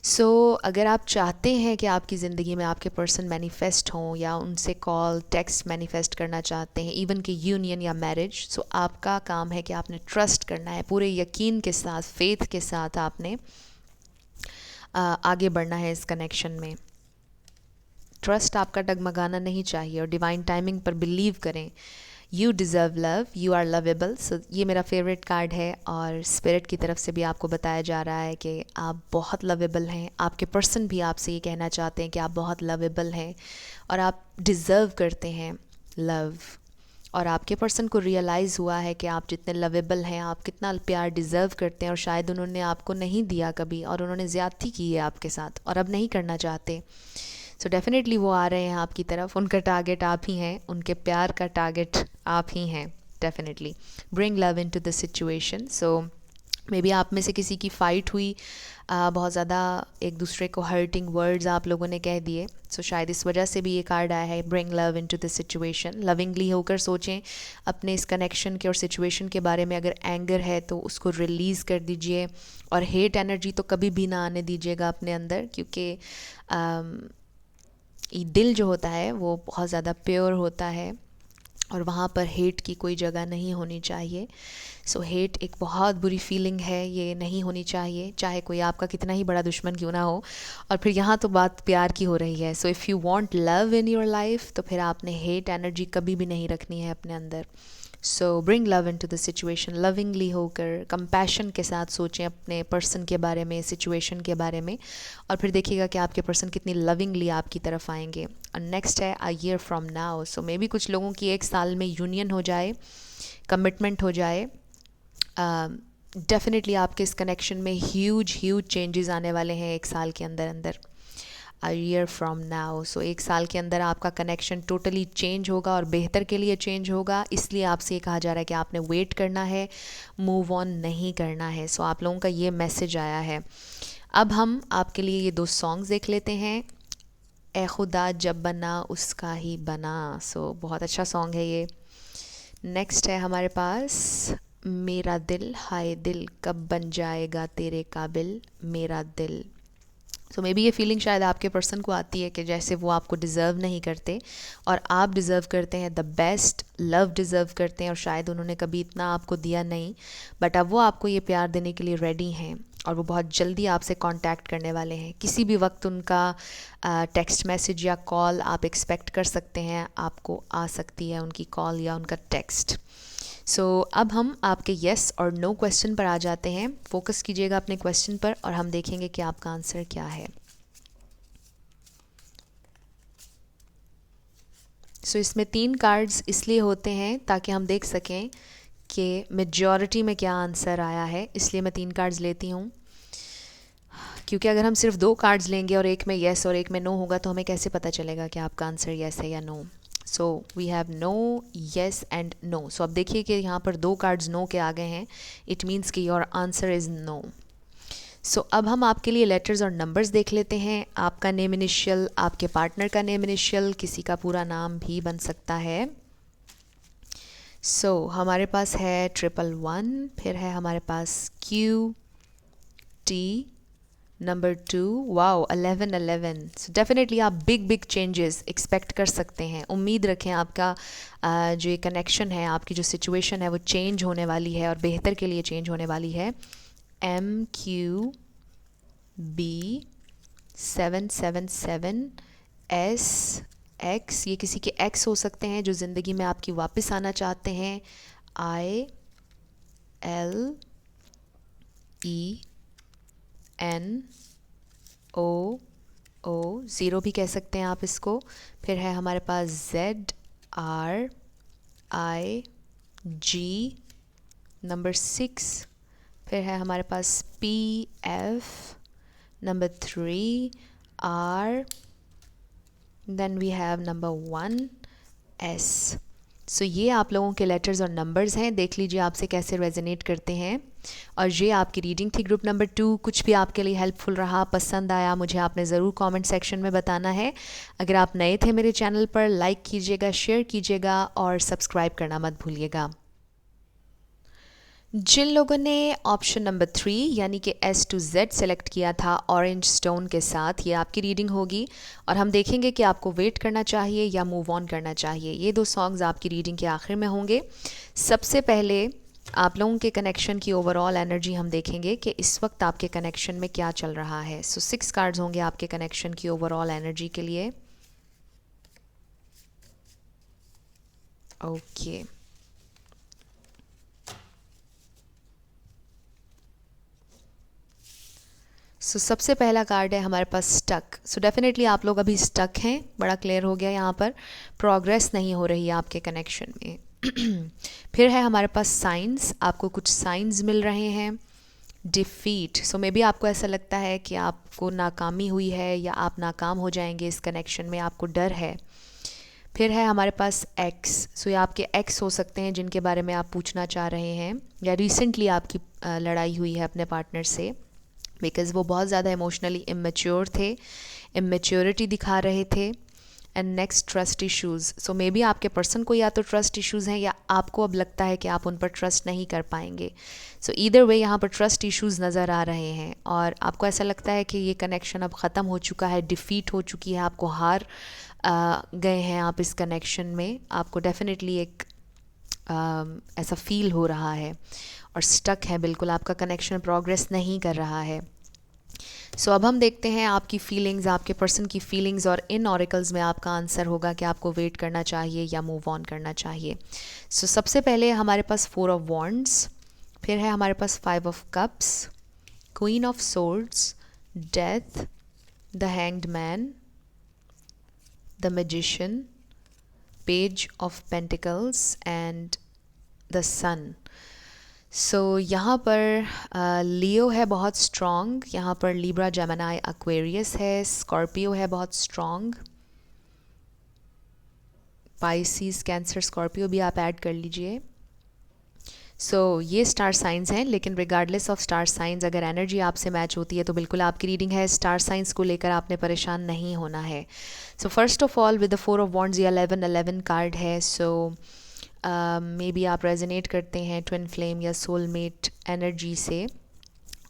सो अगर आप चाहते हैं कि आपकी ज़िंदगी में आपके पर्सन मैनिफेस्ट हों या उनसे कॉल टेक्स्ट मैनिफेस्ट करना चाहते हैं, इवन कि यूनियन या मैरिज, सो आपका काम है कि आपने ट्रस्ट करना है, पूरे यकीन के साथ, फेथ के साथ आपने आगे बढ़ना है इस कनेक्शन में। ट्रस्ट आपका डगमगाना नहीं चाहिए और डिवाइन टाइमिंग पर बिलीव करें। You deserve love, you are lovable. So ये मेरा फेवरेट कार्ड है और स्पिरिट की तरफ से भी आपको बताया जा रहा है कि आप बहुत लवेबल हैं। आपके पर्सन भी आपसे ये कहना चाहते हैं कि आप बहुत लवेबल हैं और आप डिज़र्व करते हैं लव। और आपके पर्सन को रियलाइज़ हुआ है कि आप जितने लवेबल हैं, आप कितना प्यार डिज़र्व करते हैं और शायद उन्होंने आपको नहीं दिया कभी और उन्होंने ज़्यादती की है आपके साथ और अब नहीं करना चाहते। सो डेफिनेटली वो आ रहे हैं आपकी तरफ, उनका टारगेट आप ही हैं, उनके प्यार का टारगेट आप ही हैं। Definitely bring love into the situation. So maybe आप में से किसी की फ़ाइट हुई, बहुत ज़्यादा एक दूसरे को हर्टिंग वर्ड्स आप लोगों ने कह दिए। सो शायद इस वजह से भी ये कार्ड आया है, bring love into the situation. Lovingly होकर सोचें अपने इस कनेक्शन के और सिचुएशन के बारे में। अगर एंगर है तो उसको रिलीज़ कर दीजिए और हेट एनर्जी तो कभी भी ना आने दीजिएगा अपने अंदर, क्योंकि दिल जो होता है वो बहुत ज़्यादा प्योर होता है और वहाँ पर हेट की कोई जगह नहीं होनी चाहिए। सो हेट एक बहुत बुरी फीलिंग है, ये नहीं होनी चाहिए, चाहे कोई आपका कितना ही बड़ा दुश्मन क्यों ना हो। और फिर यहाँ तो बात प्यार की हो रही है। So if you want love in your life तो फिर आपने हेट एनर्जी कभी भी नहीं रखनी है अपने अंदर। सो bring love into the situation, lovingly होकर कंपैशन के साथ सोचें अपने पर्सन के बारे में, सिचुएशन के बारे में, और फिर देखिएगा कि आपके पर्सन कितनी लविंगली आपकी तरफ आएंगे। और नेक्स्ट है अ year from now. So may be कुछ लोगों की एक साल में यूनियन हो जाए, कमिटमेंट हो जाए। डेफिनेटली आपके इस कनेक्शन में ह्यूज चेंजेस आने वाले हैं एक साल के अंदर अंदर। A year from now. So एक साल के अंदर आपका कनेक्शन टोटली चेंज होगा और बेहतर के लिए चेंज होगा। इसलिए आपसे ये कहा जा रहा है कि आपने वेट करना है, मूव ऑन नहीं करना है। सो आप लोगों का ये मैसेज आया है। अब हम आपके लिए ये 2 सॉन्ग्स देख लेते हैं। ए खुदा जब बना उसका ही बना। सो बहुत अच्छा सॉन्ग है ये। नेक्स्ट है हमारे पास मेरा दिल हाय दिल कब बन जाएगा तेरे काबिल मेरा दिल। सो मे बी ये फीलिंग शायद आपके पर्सन को आती है कि जैसे वो आपको डिज़र्व नहीं करते और आप डिज़र्व करते हैं द बेस्ट, लव डिज़र्व करते हैं और शायद उन्होंने कभी इतना आपको दिया नहीं, बट अब वो आपको ये प्यार देने के लिए रेडी हैं और वो बहुत जल्दी आपसे कांटेक्ट करने वाले हैं। किसी भी वक्त उनका टेक्स्ट मैसेज या कॉल आप एक्सपेक्ट कर सकते हैं, आपको आ सकती है उनकी कॉल या उनका टेक्स्ट। सो अब हम आपके येस और नो क्वेश्चन पर आ जाते हैं। फोकस कीजिएगा अपने क्वेश्चन पर और हम देखेंगे कि आपका आंसर क्या है। सो इसमें 3 कार्ड्स इसलिए होते हैं ताकि हम देख सकें कि मेजॉरिटी में क्या आंसर आया है, इसलिए मैं 3 कार्ड्स लेती हूँ क्योंकि अगर हम सिर्फ 2 कार्ड्स लेंगे और एक में येस और एक में नो होगा तो हमें कैसे पता चलेगा कि आपका आंसर येस है या no. So we have no, yes and no. So अब देखिए कि यहाँ पर 2 कार्ड्स नो के आ गए हैं, इट मीन्स कि your answer is no. So अब हम आपके लिए लेटर्स और नंबर्स देख लेते हैं। आपका नेम इनिशियल, आपके पार्टनर का नेम इनिशियल, किसी का पूरा नाम भी बन सकता है। सो हमारे पास है 111, फिर है हमारे पास QT, number 2, wow 1111। So definitely आप बिग चेंजेस एक्सपेक्ट कर सकते हैं। उम्मीद रखें आपका जो ये कनेक्शन है, आपकी जो सिचुएशन है वो चेंज होने वाली है और बेहतर के लिए चेंज होने वाली है। MQB777SX, ये किसी के एक्स हो सकते हैं जो ज़िंदगी में आपकी वापस आना चाहते हैं। ILENOO, 0 भी कह सकते हैं आप इसको। फिर है हमारे पास ZRIG, नंबर 6। फिर है हमारे पास PF, number 3R, then we have number 1S। So ये आप लोगों के लेटर्स और नंबर्स हैं, देख लीजिए आपसे कैसे रेजोनेट करते हैं। और ये आपकी रीडिंग थी ग्रुप नंबर 2। कुछ भी आपके लिए हेल्पफुल रहा, पसंद आया, मुझे आपने ज़रूर कमेंट सेक्शन में बताना है। अगर आप नए थे मेरे चैनल पर, लाइक कीजिएगा, शेयर कीजिएगा और सब्सक्राइब करना मत भूलिएगा। जिन लोगों ने ऑप्शन नंबर 3 यानी कि S to Z सेलेक्ट किया था ऑरेंज स्टोन के साथ, ये आपकी रीडिंग होगी और हम देखेंगे कि आपको वेट करना चाहिए या मूव ऑन करना चाहिए। ये 2 सॉन्ग्स आपकी रीडिंग के आखिर में होंगे। सबसे पहले आप लोगों के कनेक्शन की ओवरऑल एनर्जी हम देखेंगे कि इस वक्त आपके कनेक्शन में क्या चल रहा है। सो 6 कार्ड्स होंगे आपके कनेक्शन की ओवरऑल एनर्जी के लिए। ओके, सो सबसे पहला कार्ड है हमारे पास स्टक। सो डेफिनेटली आप लोग अभी स्टक हैं, बड़ा क्लियर हो गया यहाँ पर, प्रोग्रेस नहीं हो रही है आपके कनेक्शन में। फिर है हमारे पास साइंस, आपको कुछ साइंस मिल रहे हैं। डिफीट, सो मे बी आपको ऐसा लगता है कि आपको नाकामी हुई है या आप नाकाम हो जाएंगे इस कनेक्शन में, आपको डर है। फिर है हमारे पास एक्स, सो ये आपके एक्स हो सकते हैं जिनके बारे में आप पूछना चाह रहे हैं या रिसेंटली आपकी लड़ाई हुई है अपने पार्टनर से, बिकॉज़ वो बहुत ज़्यादा इमोशनली इमेच्योर थे, इमेच्योरिटी दिखा रहे थे। And next, trust issues, so maybe आपके पर्सन को या तो ट्रस्ट इश्यूज़ हैं या आपको अब लगता है कि आप उन पर ट्रस्ट नहीं कर पाएंगे। सो ईदर वे यहाँ पर ट्रस्ट इश्यूज़ नज़र आ रहे हैं और आपको ऐसा लगता है कि ये कनेक्शन अब ख़त्म हो चुका है, डिफ़ीट हो चुकी है, आपको हार गए हैं आप इस कनेक्शन में। आपको डेफिनेटली एक ऐसा फील हो रहा है और स्टक है, बिल्कुल आपका कनेक्शन प्रोग्रेस नहीं कर रहा है। सो अब हम देखते हैं आपकी फीलिंग्स, आपके पर्सन की फीलिंग्स, और इन ऑरिकल्स में आपका आंसर होगा कि आपको वेट करना चाहिए या मूव ऑन करना चाहिए। सो सबसे पहले हमारे पास 4 ऑफ वॉन्ड्स, फिर है हमारे पास 5 of cups, queen of swords, death, the hanged man, the magician, page of pentacles and the sun. So यहाँ पर लियो है बहुत स्ट्रॉन्ग, यहाँ पर लिब्रा, जेमिनी, एक्वेरियस है, स्कॉर्पियो है बहुत स्ट्रॉन्ग, पाइसिस, कैंसर, स्कॉर्पियो भी आप ऐड कर लीजिए। सो ये स्टार साइंस हैं, लेकिन रिगार्डलेस ऑफ स्टार साइंस अगर एनर्जी आपसे मैच होती है तो बिल्कुल आपकी रीडिंग है। स्टार साइंस को लेकर आपने परेशान नहीं होना है। So first of all with the 4 of wands, ये 11-11 कार्ड है। सो मे बी आप रेजोनेट करते हैं ट्विन फ्लेम या सोलमेट एनर्जी से,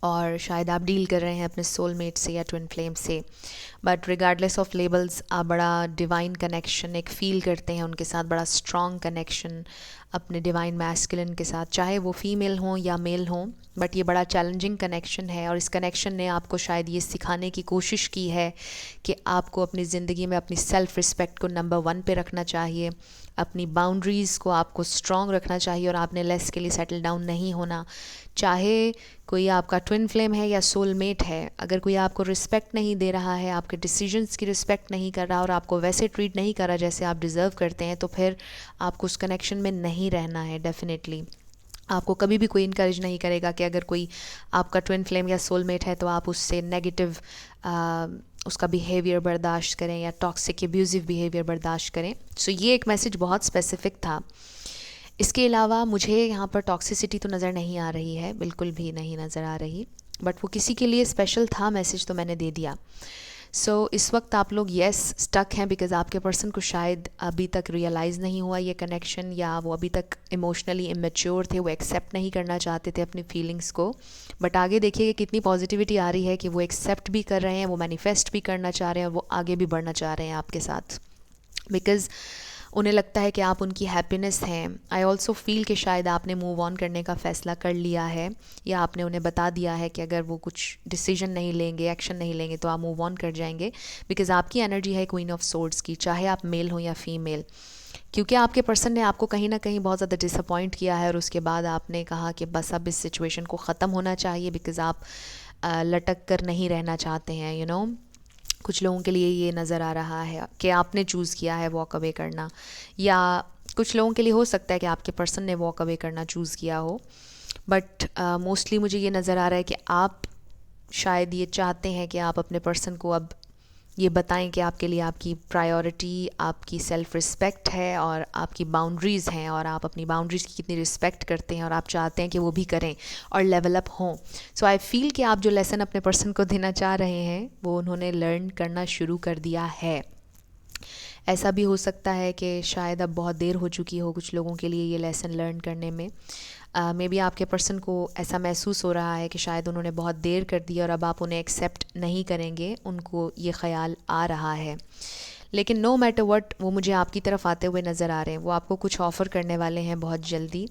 और शायद आप डील कर रहे हैं अपने सोलमेट से या ट्विन फ्लेम से। बट रिगार्डलेस ऑफ लेबल्स, आप बड़ा डिवाइन कनेक्शन एक फ़ील करते हैं उनके साथ, बड़ा स्ट्रॉन्ग कनेक्शन अपने डिवाइन मैस्कुलिन के साथ, चाहे वो फीमेल हों या मेल हों। बट ये बड़ा चैलेंजिंग कनेक्शन है और इस कनेक्शन ने आपको शायद ये सिखाने की कोशिश की है कि आपको अपनी ज़िंदगी में अपनी सेल्फ़ रिस्पेक्ट को नंबर 1 पे रखना चाहिए, अपनी बाउंड्रीज़ को आपको स्ट्रॉन्ग रखना चाहिए और आपने लेस के लिए सेटल डाउन नहीं होना। चाहे कोई आपका ट्विन फ्लेम है या सोलमेट है, अगर कोई आपको रिस्पेक्ट नहीं दे रहा है, आपके डिसीजंस की रिस्पेक्ट नहीं कर रहा और आपको वैसे ट्रीट नहीं कर रहा जैसे आप डिज़र्व करते हैं, तो फिर आपको उस कनेक्शन में नहीं रहना है डेफिनेटली। आपको कभी भी कोई इनकरेज नहीं करेगा कि अगर कोई आपका ट्विन फ्लेम या सोलमेट है तो आप उससे नेगेटिव उसका बिहेवियर बर्दाश्त करें या टॉक्सिक एब्यूजिव बिहेवियर बर्दाश्त करें। सो ये एक मैसेज बहुत स्पेसिफिक था। इसके अलावा मुझे यहाँ पर टॉक्सिसिटी तो नज़र नहीं आ रही है, बिल्कुल भी नहीं नज़र आ रही, बट वो किसी के लिए स्पेशल था मैसेज तो मैंने दे दिया। इस वक्त आप लोग येस स्टक हैं बिकॉज आपके पर्सन को शायद अभी तक रियलाइज़ नहीं हुआ ये कनेक्शन, या वो अभी तक इमोशनली इमेच्योर थे, वो एक्सेप्ट नहीं करना चाहते थे अपनी फीलिंग्स को। बट आगे देखिए कितनी पॉजिटिविटी आ रही है कि वो एक्सेप्ट भी कर रहे हैं, वो मैनिफेस्ट भी करना चाह रहे हैं, वो आगे भी बढ़ना चाह रहे हैं आपके साथ, बिकॉज़ उन्हें लगता है कि आप उनकी हैप्पीनेस हैं। आई ऑल्सो फील कि शायद आपने मूव ऑन करने का फ़ैसला कर लिया है, या आपने उन्हें बता दिया है कि अगर वो कुछ डिसीजन नहीं लेंगे, एक्शन नहीं लेंगे तो आप मूव ऑन कर जाएंगे, बिकॉज़ आपकी एनर्जी है क्वीन ऑफ सोर्ड्स की, चाहे आप मेल हो या फीमेल। क्योंकि आपके पर्सन ने आपको कहीं ना कहीं बहुत ज़्यादा डिसअपॉइंट किया है और उसके बाद आपने कहा कि बस अब इस सिचुएशन को ख़त्म होना चाहिए, बिकॉज़ आप लटक कर नहीं रहना चाहते हैं, यू नो। कुछ लोगों के लिए ये नज़र आ रहा है कि आपने चूज़ किया है वॉक अवे करना, या कुछ लोगों के लिए हो सकता है कि आपके पर्सन ने वॉक अवे करना चूज़ किया हो। बट मोस्टली मुझे ये नज़र आ रहा है कि आप शायद ये चाहते हैं कि आप अपने पर्सन को अब ये बताएं कि आपके लिए आपकी प्रायोरिटी आपकी सेल्फ़ रिस्पेक्ट है और आपकी बाउंड्रीज़ हैं, और आप अपनी बाउंड्रीज़ की कितनी रिस्पेक्ट करते हैं और आप चाहते हैं कि वो भी करें और लेवल अप हों। सो आई फील कि आप जो लेसन अपने पर्सन को देना चाह रहे हैं वो उन्होंने लर्न करना शुरू कर दिया है। ऐसा भी हो सकता है कि शायद अब बहुत देर हो चुकी हो कुछ लोगों के लिए ये लेसन लर्न करने में। मे बी आपके पर्सन को ऐसा महसूस हो रहा है कि शायद उन्होंने बहुत देर कर दी और अब आप उन्हें एक्सेप्ट नहीं करेंगे, उनको ये ख़याल आ रहा है। लेकिन नो मैटर व्हाट वो मुझे आपकी तरफ आते हुए नज़र आ रहे हैं। वो आपको कुछ ऑफ़र करने वाले हैं बहुत जल्दी,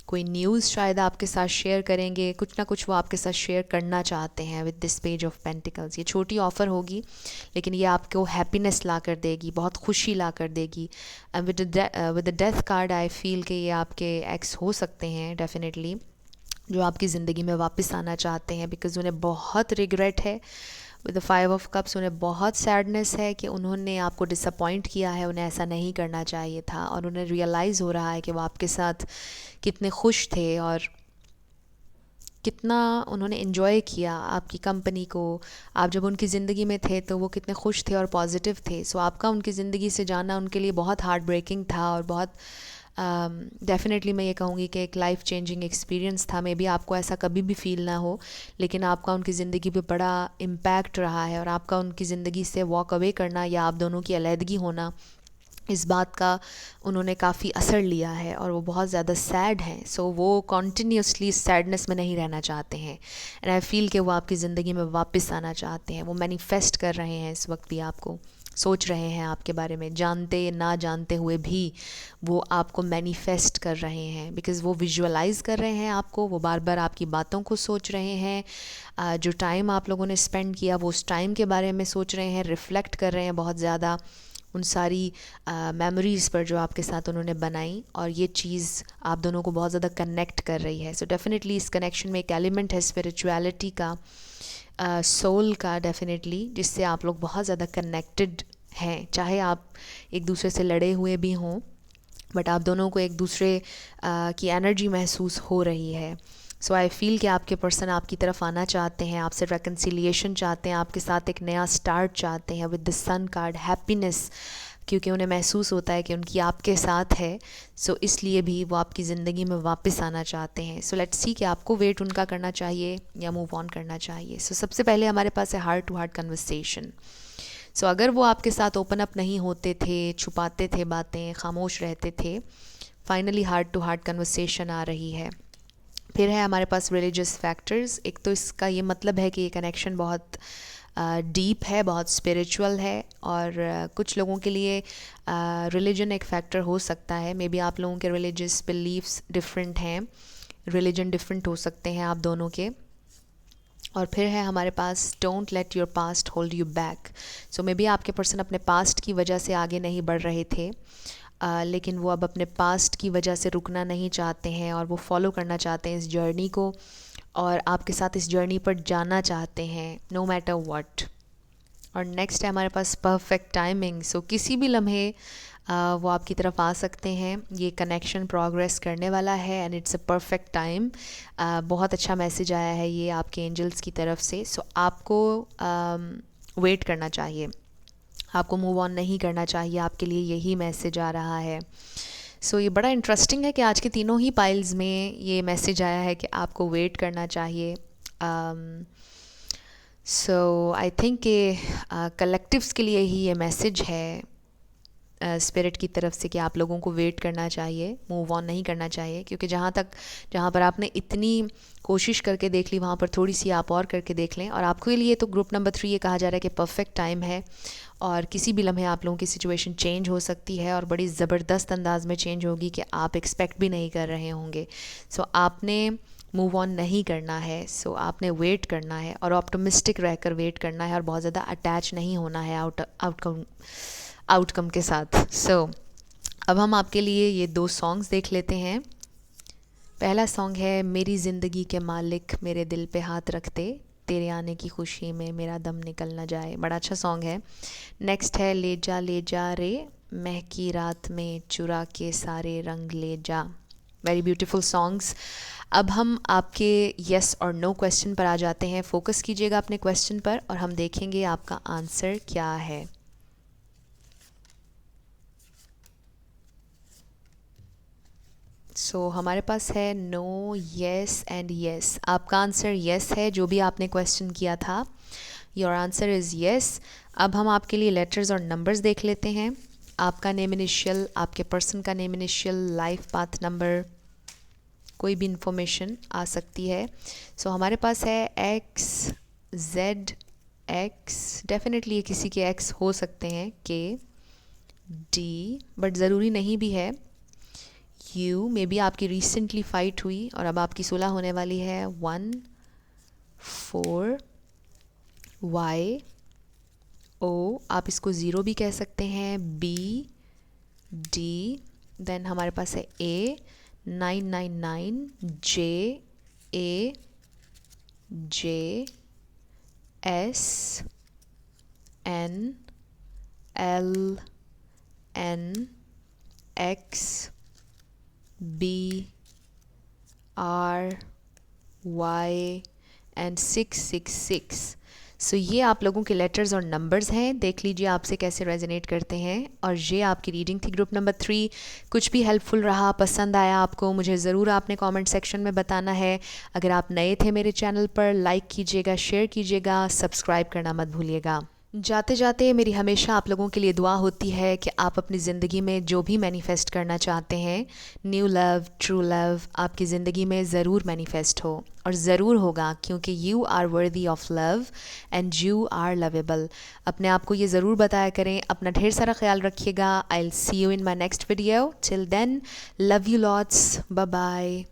कोई न्यूज़ शायद आपके साथ शेयर करेंगे, कुछ ना कुछ वो आपके साथ शेयर करना चाहते हैं with this page of pentacles. ये छोटी ऑफ़र होगी लेकिन ये आपको हैप्पीनेस ला कर देगी, बहुत खुशी ला कर देगी। With the death card I feel कि ये आपके एक्स हो सकते हैं डेफिनेटली, जो आपकी ज़िंदगी में वापस आना चाहते हैं, बिकॉज़ उन्हें बहुत रिग्रेट है। विद द 5 ऑफ कप्स उन्हें बहुत सैडनेस है कि उन्होंने आपको डिसअपॉइंट किया है, उन्हें ऐसा नहीं करना चाहिए था, और उन्हें रियलाइज़ हो रहा है कि वो आपके साथ कितने खुश थे और कितना उन्होंने इन्जॉय किया आपकी कंपनी को। आप जब उनकी ज़िंदगी में थे तो वो कितने खुश थे और पॉजिटिव थे। सो आपका उनकी ज़िंदगी से जाना उनके लिए बहुत हार्ट ब्रेकिंग था और बहुत डेफिनेटली मैं ये कहूँगी कि एक लाइफ चेंजिंग एक्सपीरियंस था। मे बी आपको ऐसा कभी भी फील ना हो, लेकिन आपका उनकी ज़िंदगी पे बड़ा इम्पैक्ट रहा है, और आपका उनकी ज़िंदगी से वॉक अवे करना या आप दोनों की अलहदगी होना, इस बात का उन्होंने काफ़ी असर लिया है और वो बहुत ज़्यादा सैड हैं। सो वो कॉन्टीन्यूसली सैडनेस में नहीं रहना चाहते हैं, एंड आई फील कि वो आपकी ज़िंदगी में वापस आना चाहते हैं। वो मैनिफेस्ट कर रहे हैं इस वक्त भी, आपको सोच रहे हैं आपके बारे में, जानते ना जानते हुए भी वो आपको मैनिफेस्ट कर रहे हैं, बिकॉज़ वो विजुअलाइज़ कर रहे हैं आपको, वो बार बार आपकी बातों को सोच रहे हैं। जो टाइम आप लोगों ने स्पेंड किया वो उस टाइम के बारे में सोच रहे हैं, रिफ़्लेक्ट कर रहे हैं बहुत ज़्यादा उन सारी मेमोरीज़ पर जो आपके साथ उन्होंने बनाई, और ये चीज़ आप दोनों को बहुत ज़्यादा कनेक्ट कर रही है। सो डेफिनेटली इस कनेक्शन में एक एलिमेंट है स्पिरिचुअलिटी का, सोल का डेफिनेटली, जिससे आप लोग बहुत ज़्यादा कनेक्टेड हैं। चाहे आप एक दूसरे से लड़े हुए भी हों, बट आप दोनों को एक दूसरे की एनर्जी महसूस हो रही है। सो आई फील कि आपके पर्सन आपकी तरफ आना चाहते हैं, आपसे रेकन्सिलिएशन चाहते हैं, आपके साथ एक नया स्टार्ट चाहते हैं with the sun card, happiness, क्योंकि उन्हें महसूस होता है कि उनकी आपके साथ है। सो इसलिए भी वो आपकी ज़िंदगी में वापस आना चाहते हैं। सो लेट्स सी कि आपको वेट उनका करना चाहिए या मूव ऑन करना चाहिए। सो सबसे पहले हमारे पास है हार्ट टू हार्ट कन्वर्सेशन। सो अगर वो आपके साथ ओपन अप नहीं होते थे, छुपाते थे बातें, खामोश रहते थे, finally heart to heart conversation आ रही है। फिर है हमारे पास रिलीजियस फैक्टर्स। एक तो इसका ये मतलब है कि ये कनेक्शन बहुत डीप है, बहुत स्पिरिचुअल है, और कुछ लोगों के लिए रिलीजन एक फैक्टर हो सकता है। मे बी आप लोगों के रिलीजियस बिलीव्स डिफरेंट हैं, रिलीजन डिफरेंट हो सकते हैं आप दोनों के। और फिर है हमारे पास don't let your past hold you back. So maybe आपके पर्सन अपने पास्ट की वजह से आगे नहीं बढ़ रहे थे, लेकिन वो अब अपने पास्ट की वजह से रुकना नहीं चाहते हैं और वो फॉलो करना चाहते हैं इस जर्नी को, और आपके साथ इस जर्नी पर जाना चाहते हैं नो मैटर व्हाट। और नेक्स्ट है हमारे पास परफेक्ट टाइमिंग। सो किसी भी लम्हे वो आपकी तरफ आ सकते हैं। ये कनेक्शन प्रोग्रेस करने वाला है and it's a perfect time. बहुत अच्छा मैसेज आया है ये आपके एंजल्स की तरफ से। सो आपको वेट करना चाहिए, आपको मूव ऑन नहीं करना चाहिए, आपके लिए यही मैसेज आ रहा है। सो ये बड़ा इंटरेस्टिंग है कि आज के तीनों ही पाइल्स में ये मैसेज आया है कि आपको वेट करना चाहिए। सो आई थिंक कि कलेक्टिव्स के लिए ही ये मैसेज है स्पिरिट की तरफ से कि आप लोगों को वेट करना चाहिए, मूव ऑन नहीं करना चाहिए, क्योंकि जहाँ पर आपने इतनी कोशिश करके देख ली, वहाँ पर थोड़ी सी आप और करके देख लें। और आपके लिए तो ग्रुप नंबर 3 ये कहा जा रहा है कि परफेक्ट टाइम है और किसी भी लम्हे आप लोगों की सिचुएशन चेंज हो सकती है और बड़ी ज़बरदस्त अंदाज में चेंज होगी कि आप एक्सपेक्ट भी नहीं कर रहे होंगे। सो आपने मूव ऑन नहीं करना है, सो आपने वेट करना है और ऑप्टिमिस्टिक रहकर वेट करना है और बहुत ज़्यादा अटैच नहीं होना है आउटकम के साथ। सो अब हम आपके लिए ये 2 सॉन्ग्स देख लेते हैं। पहला सॉन्ग है मेरी ज़िंदगी के मालिक मेरे दिल पे हाथ रखते, तेरे आने की खुशी में मेरा दम निकल ना जाए। बड़ा अच्छा सॉन्ग है। नेक्स्ट है ले जा रे महकी रात में चुरा के सारे रंग ले जा। Very beautiful songs. अब हम आपके येस और नो क्वेश्चन पर आ जाते हैं। फोकस कीजिएगा अपने क्वेश्चन पर और हम देखेंगे आपका आंसर क्या है। सो हमारे पास है नो, येस एंड येस। आपका आंसर येस है, जो भी आपने क्वेश्चन किया था। Your answer is yes. अब हम आपके लिए लेटर्स और नंबर्स देख लेते हैं। आपका नेम इनिशियल, आपके पर्सन का name initial, life path number, कोई भी इंफॉर्मेशन आ सकती है। सो हमारे पास है एक्स, जेड, एक्स, डेफिनेटली किसी के एक्स हो सकते हैं, के, डी, बट ज़रूरी नहीं भी है। यू, मे बी आपकी रिसेंटली फाइट हुई और अब आपकी सुलह होने वाली है। 1, 4, वाई, ओ, आप इसको ज़ीरो भी कह सकते हैं, बी, डी, देन हमारे पास है A, 999, J, A, J, S, N, L, N, X, B, R, Y and 666। So ये आप लोगों के लेटर्स और नंबर्स हैं। देख लीजिए आपसे कैसे रेजोनेट करते हैं। और ये आपकी रीडिंग थी ग्रुप नंबर 3। कुछ भी हेल्पफुल रहा, पसंद आया आपको, मुझे ज़रूर आपने कमेंट सेक्शन में बताना है। अगर आप नए थे मेरे चैनल पर, लाइक कीजिएगा, शेयर कीजिएगा, सब्सक्राइब करना मत भूलिएगा। जाते जाते मेरी हमेशा आप लोगों के लिए दुआ होती है कि आप अपनी ज़िंदगी में जो भी मैनिफेस्ट करना चाहते हैं, न्यू लव, ट्रू लव, आपकी ज़िंदगी में ज़रूर मैनिफेस्ट हो और ज़रूर होगा, क्योंकि you are worthy of love and you are lovable. अपने आप को ये ज़रूर बताया करें। अपना ढेर सारा ख्याल रखिएगा। I will see you in my next video. Till then, love you lots, bye bye.